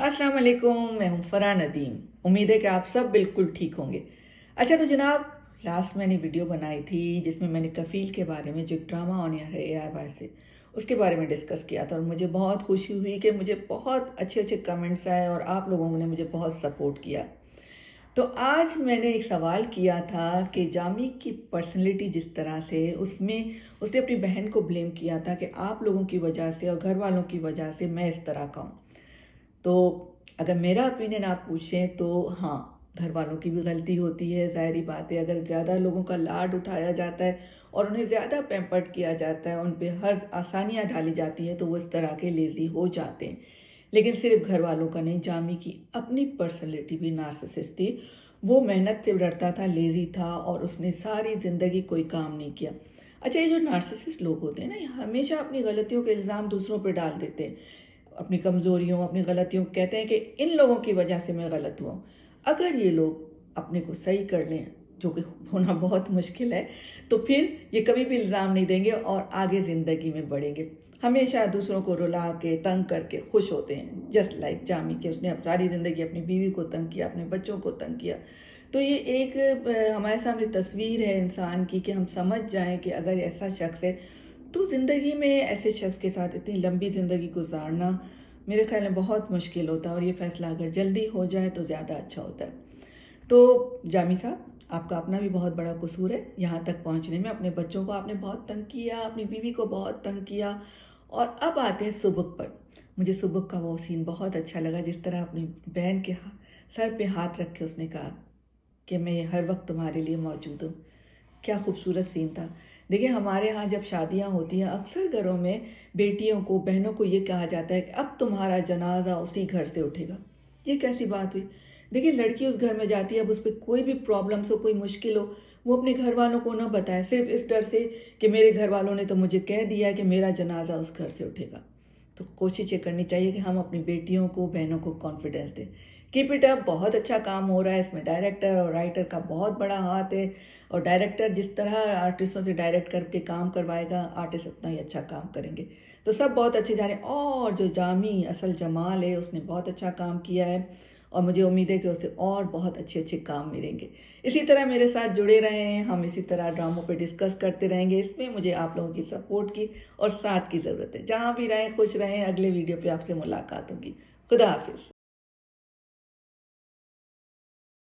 अस्सलाम वालेकुम, मैं हूँ फराह नदीम। उम्मीद है कि आप सब बिल्कुल ठीक होंगे। अच्छा तो जनाब, लास्ट मैंने वीडियो बनाई थी जिसमें मैंने कफ़ील के बारे में, जो एक ड्रामा ऑन एयर है AIY से, उसके बारे में डिस्कस किया था और मुझे बहुत खुशी हुई कि मुझे बहुत अच्छे अच्छे कमेंट्स आए और आप लोगों ने मुझे बहुत सपोर्ट किया। तो आज मैंने एक सवाल किया था कि जामी की पर्सनैलिटी जिस तरह से, उसमें उसने अपनी बहन को ब्लेम किया था कि आप लोगों की वजह से और घर वालों की वजह से मैं इस तरह का हूँ। तो अगर मेरा ओपिनियन आप पूछें तो हाँ, घर वालों की भी गलती होती है, ज़ाहिर-सी बात है। अगर ज़्यादा लोगों का लाड उठाया जाता है और उन्हें ज़्यादा पैम्पर्ड किया जाता है, उन पे हर आसानियाँ डाली जाती हैं, तो वो इस तरह के लेज़ी हो जाते हैं। लेकिन सिर्फ घर वालों का नहीं, जामी की अपनी पर्सनैलिटी भी नार्सिसिस्ट थी। वो मेहनत से डरता था, लेज़ी था और उसने सारी ज़िंदगी कोई काम नहीं किया। अच्छा, ये जो नार्सिसिस्ट लोग होते हैं ना, ये हमेशा अपनी गलतियों के इल्ज़ाम दूसरों पे डाल देते हैं। अपनी कमज़ोरियों, अपनी गलतियों को कहते हैं कि इन लोगों की वजह से मैं गलत हुआ हूँ। अगर ये लोग अपने को सही कर लें, जो कि होना बहुत मुश्किल है, तो फिर ये कभी भी इल्ज़ाम नहीं देंगे और आगे ज़िंदगी में बढ़ेंगे। हमेशा दूसरों को रुला के, तंग करके खुश होते हैं। जस्ट लाइक जामी के, उसने अब सारी ज़िंदगी अपनी बीवी को तंग किया, अपने बच्चों को तंग किया। तो ये एक हमारे सामने तस्वीर है इंसान की कि हम समझ जाएँ कि अगर ऐसा शख्स है, तो ज़िंदगी में ऐसे शख्स के साथ इतनी लंबी ज़िंदगी गुजारना मेरे ख़्याल में बहुत मुश्किल होता है और ये फ़ैसला अगर जल्दी हो जाए तो ज़्यादा अच्छा होता है। तो जामी साहब, आपका अपना भी बहुत बड़ा कसूर है यहाँ तक पहुँचने में। अपने बच्चों को आपने बहुत तंग किया, अपनी बीवी को बहुत तंग किया और अब आते हैं सुबुक पर। मुझे सुबुक का वो सीन बहुत अच्छा लगा, जिस तरह अपनी बहन के सर पे हाथ रख के उसने कहा कि मैं हर वक्त तुम्हारे लिए मौजूद हूँ। क्या खूबसूरत सीन था। देखिए, हमारे यहाँ जब शादियाँ होती हैं, अक्सर घरों में बेटियों को, बहनों को ये कहा जाता है कि अब तुम्हारा जनाजा उसी घर से उठेगा। ये कैसी बात हुई? देखिए, लड़की उस घर में जाती है, अब उस पे कोई भी प्रॉब्लम्स हो, कोई मुश्किल हो, वो अपने घर वालों को ना बताए, सिर्फ इस डर से कि मेरे घर वालों ने तो मुझे कह दिया है कि मेरा जनाजा उस घर से उठेगा। तो कोशिश ये करनी चाहिए कि हम अपनी बेटियों को, बहनों को कॉन्फिडेंस दें। कीप इट अप, बहुत अच्छा काम हो रहा है इसमें। डायरेक्टर और राइटर का बहुत बड़ा हाथ है और डायरेक्टर जिस तरह आर्टिस्टों से डायरेक्ट करके काम करवाएगा, आर्टिस्ट उतना ही अच्छा काम करेंगे। तो सब बहुत अच्छे जा रहे हैं और जो जामी असल जमाल है, उसने बहुत अच्छा काम किया है और मुझे उम्मीद है कि उसे और बहुत अच्छे अच्छे काम मिलेंगे। इसी तरह मेरे साथ जुड़े रहें, हम इसी तरह ड्रामों पे डिस्कस करते रहेंगे। इसमें मुझे आप लोगों की सपोर्ट की और साथ की ज़रूरत है। जहाँ भी रहें खुश रहें। अगले वीडियो पे आपसे मुलाकात होगी। खुदा हाफिज़।